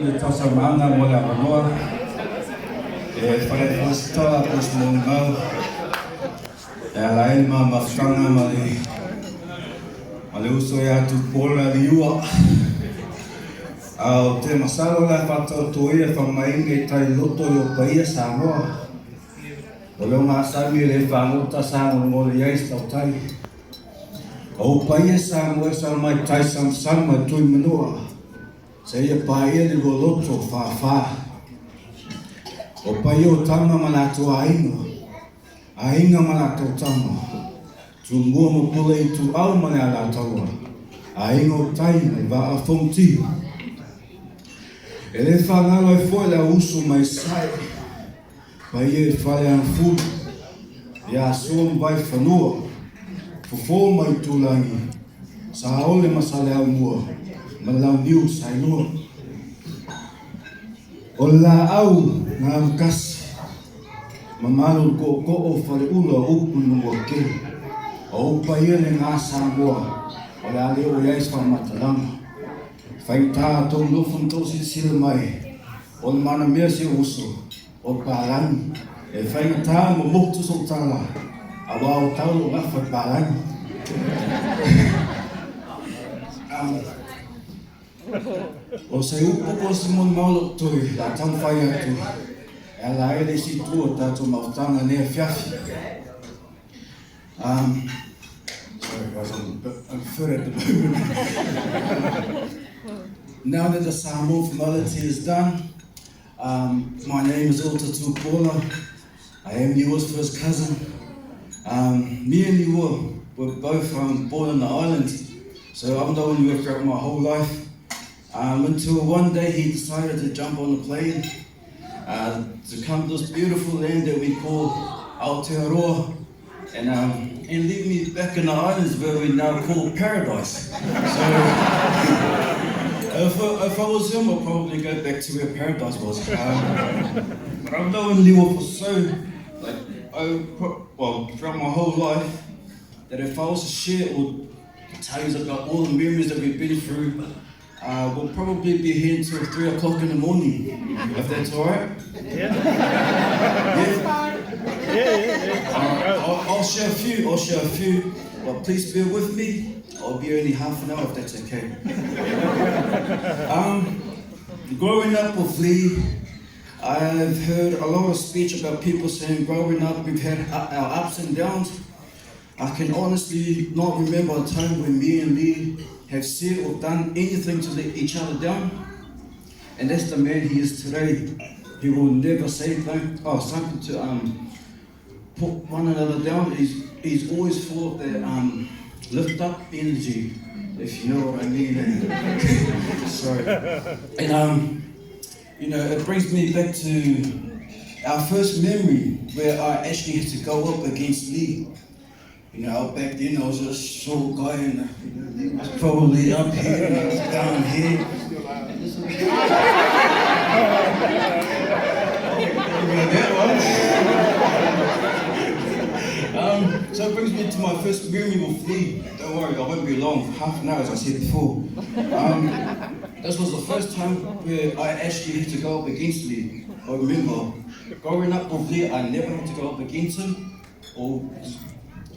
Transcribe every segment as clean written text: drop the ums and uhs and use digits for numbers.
Tosa mana mo la manoa whare whasitoa pos mo ngau lain ma mawhanga ma le uso e atu pola liua au te masalo la whatau toia whamainge tai loto i o paia Samoa o leo ngā sami le whangota Samoa ngore iais tau tai o paia Samoa sa mai tai samsama tui manua sa ia paia ni go loto wha o paia o tama manato ainga manato tama tu mua mo pula i tu au mana la taua ainga o taina i wa a fonti e le whangalo e foi la uso mai sai paia e whale an fulu ia suam vai whanua fufo mai tulangi sa ole masale au mua malau niu sai lua o la au ngā mkasi mamalo ko o whare ula upu nungo ke o upa ia le ngā Samoa o la leo iais whamatalanga whaita tau nofun tau sila mai o le mana mea se uso o pālangi e whaita mo motu so tala a wao tau lo ngawha pālangi o se upo ko se mon maulo tui la tau whai atu e la ele si tua tātou mautanga nea whiawhi sorry guys, I'm fur at the moment. Now that the Samoa formality is done, my name is Ota Tupola. I am Niua's first cousin. Me and Niua were both born on the island, so I've known Niua throughout my whole life. Until one day he decided to jump on a plane to come to this beautiful land that we call Aotearoa and leave me back in the islands where we now call paradise. So if I was him, I'd probably go back to where paradise was. But I've known Niua for throughout my whole life, that if I was to share or tell you about all the memories that we've been through, we'll probably be here until 3 o'clock in the morning, if that's alright. Yeah. I'll share a few, but please bear with me. I'll be only half an hour if that's okay. Growing up with Lee, I've heard a lot of speech about people saying growing up we've had our ups and downs. I can honestly not remember a time when me and Lee have said or done anything to let each other down, and that's the man he is today. He will never say something to put one another down. He's always full of that lift up energy, if you know what I mean. Sorry. And it brings me back to our first memory where I actually had to go up against Lee. Back then I was a short guy and he was probably up here and I was down here. So it brings me to my first memory with Lee. Don't worry, I won't be long, half an hour as I said before. This was the first time where I actually had to go up against Lee. I remember growing up with Lee, I never had to go up against him, or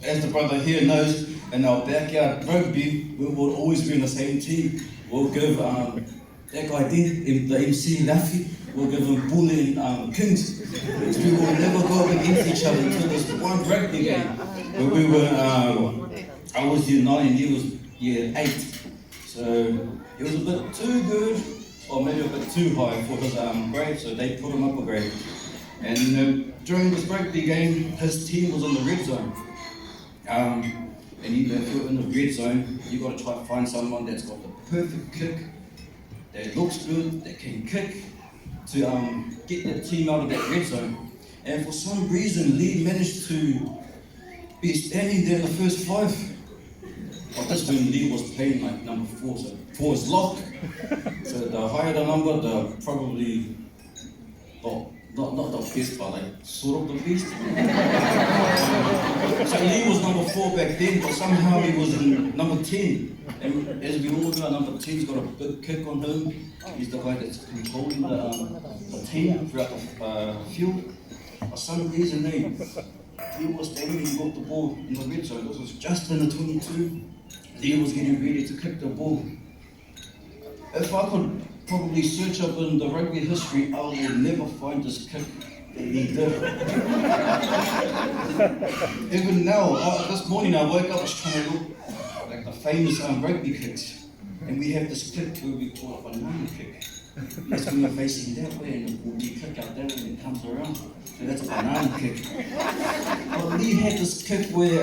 as the brother here knows, in our backyard rugby, we would always be in the same team. We'll give that guy there, the MC Laffy, we'll give him bullying kings. We will never go up against each other until this one rugby game. Where we were, I was year 9 and he was year 8. So it was a bit too good, or maybe a bit too high for his grade, so they put him up a grade. And during this rugby game, his team was in the red zone. And if you're in the red zone, you've got to try to find someone that's got the perfect kick, that looks good, that can kick, to get the team out of that red zone. And for some reason, Lee managed to be standing there in the first 5. Well, that's when Lee was playing like number 4, so 4 is lock. So the higher the number, the probably not the best, but like sort of the best. So Lee was number 4 back then, but somehow he was in number 10. And as we all know, number 10's got a big kick on him. He's the guy that's controlling the team throughout the field. For some reason, he was standing and he got the ball in the red zone. This was just in the 22. Lee was getting ready to kick the ball. If I could probably search up in the rugby history, I will never find this kick that he did. Even now, this morning I woke up, I was trying to look like the famous rugby kicks, and we have this kick where we call it a banana kick. That's when you're facing that way and the ball you kick out that way and it comes around. So that's a banana kick. But Lee had this kick where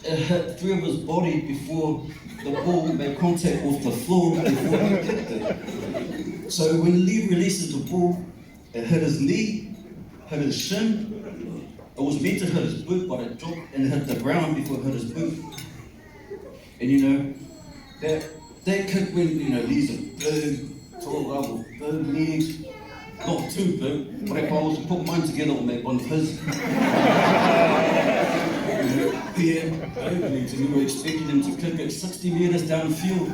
it hit through his body before the ball made contact with the floor before he kicked it. So when Lee releases the ball, it hit his knee, hit his shin. It was meant to hit his boot, but it dropped and hit the ground before it hit his boot. And you know, that kick when, you know, Lee's a big, tall guy with big legs, not too big, but if I was to put mine together, I'll make one of his. Yeah, and we were expecting him to kick it 60 metres downfield.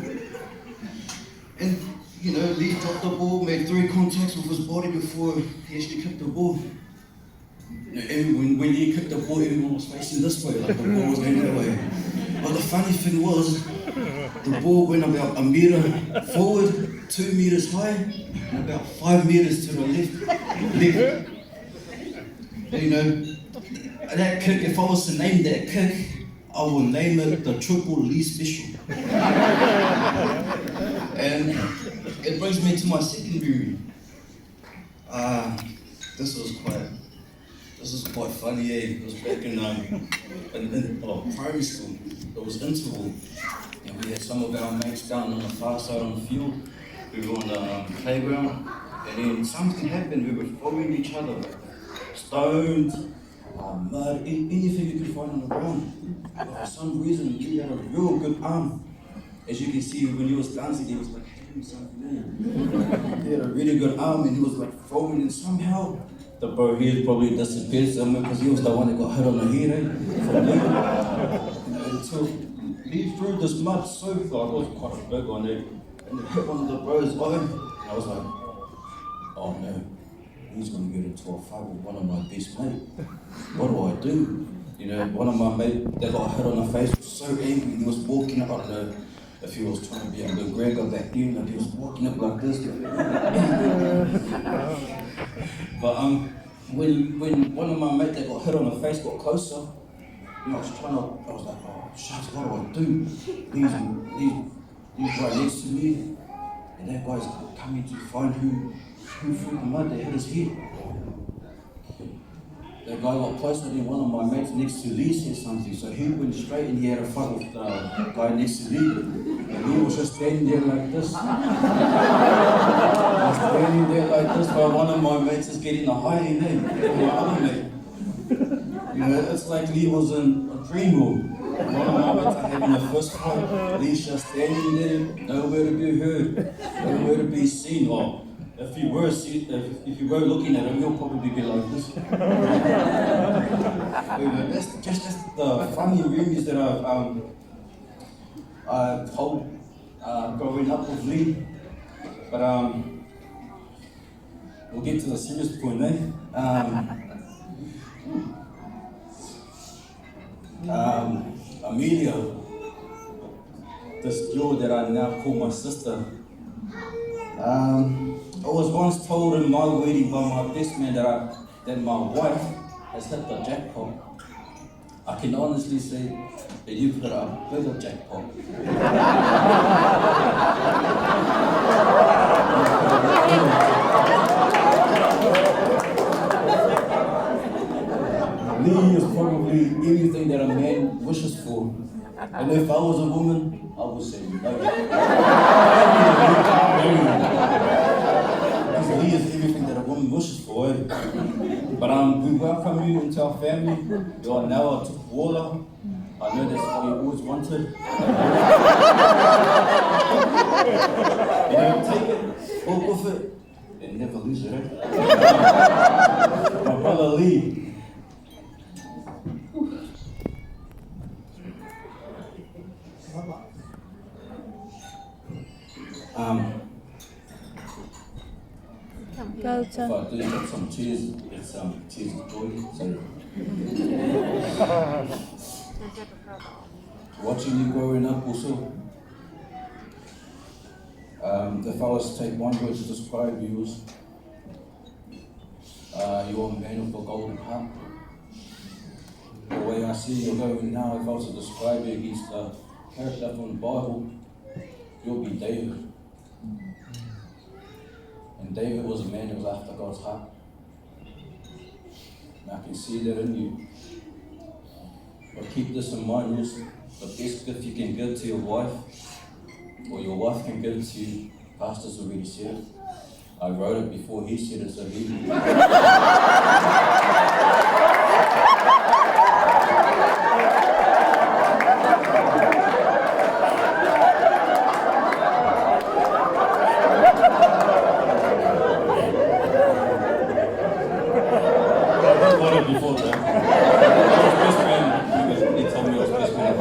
And, you know, Lee dropped the ball, made 3 contacts with his body before he actually kicked the ball. You know, and when Lee kicked the ball, everyone was facing this way, like the ball was going that way. But the funny thing was, the ball went about 1 metre forward, 2 metres high, and about 5 metres to the left. And, you know, that kick, if I was to name that kick, I will name it the Triple Lee Special. And it brings me to my secondary. This was quite funny, eh? It was back in primary school. It was interval, and we had some of our mates down on the far side on the field. We were on the playground, and then something happened. We were following each other, stones, mud, anything you could find on the ground. But for some reason, he had a real good arm. As you can see, when he was dancing, he was like hitting something. He had a really good arm, and he was like throwing, and somehow the bro here probably disappeared somewhere because he was the one that got hit on the head, Until Lee threw this mud so far, it was quite a big one, and it hit one of the bros' eye. And I was like, oh no. He's going to get into a fight with one of my best mates. What do I do? You know, one of my mates that got hit on the face was so angry. He was walking up, I don't know if he was trying to be a McGregor back then, like he was walking up like this. But when one of my mates that got hit on the face got closer, you know, I was like, oh shucks, what do I do? He's right next to me, and that guy's coming to find who threw the mud that hit his head. That guy got closer, and one of my mates next to Lee said something, so he went straight and he had a fight with the guy next to Lee. And he was just standing there like this. Standing there like this while one of my mates is getting a high in from my other mate. You know, it's like Lee was in a dream room. One of my mates are having a fist fight. Lee's just standing there, nowhere to be heard, nowhere to be seen. Or if you were looking at him, he'll probably be like this. That's just the funny memories that I've told growing up with Lee. But we'll get to the serious point, Amelia, this girl that I now call my sister. I was once told in my wedding by my best man that my wife has hit the jackpot. I can honestly say that you've hit a bigger jackpot. Lee is probably everything that a man wishes for. And if I was a woman, I would say no. Lee is everything that a woman wishes for. But we welcome you into our family. You are now a Tupuola. I know that's what you always wanted. You know, take it, walk with it, and You never lose it, eh? My brother Lee. Go If to. I do get some tears, it's tears of joy. So watching you growing up also, if I was to take one word to describe you was you're a man with a golden heart. The way I see you going now, if I was to describe you against a character from the Bible, you'll be David. And David was a man who was after God's heart. And I can see that in you. But keep this in mind, also, the best gift you can give to your wife, or your wife can give to you, Pastor's already said it. I wrote it before he said it, so he... Before that, I was best man because he told me I was best man.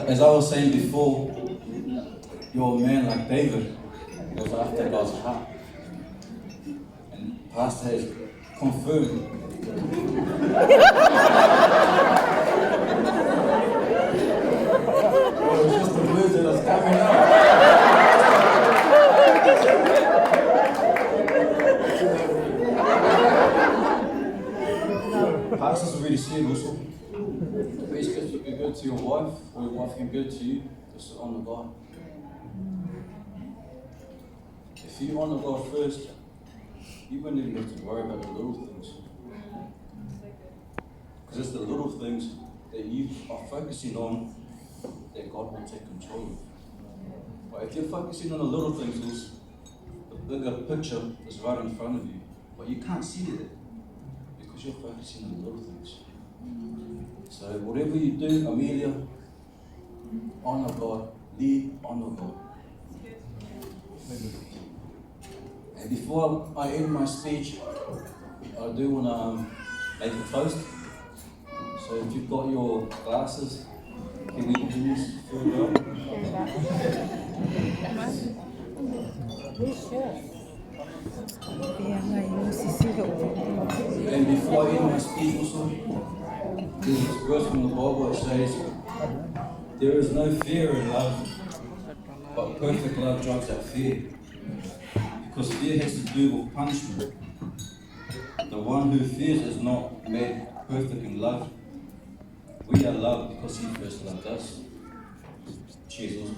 As I was saying before, you're a man like David, who was after God's heart, and Pastor has confirmed. It was just the words that was coming out. Pastor's already said also, the best gift you can give to your wife, or your wife can give to you, is to honour God. If you honour God first, you won't even have to worry about the little things. Because it's the little things that you are focusing on that God will take control of. But if you're focusing on the little things, the bigger picture is right in front of you. But you can't see it because you're focusing on the little things. So whatever you do, Amelia, honour God, lead, honour God. And before I end my speech, I do want to make a toast. So if you've got your glasses, can we please fill it up? And before I end my speech also, there's this verse from the Bible that says, there is no fear in love, but perfect love drives out fear. Because fear has to do with punishment. The one who fears is not made perfect in love. We are loved because he first loved us. Cheers.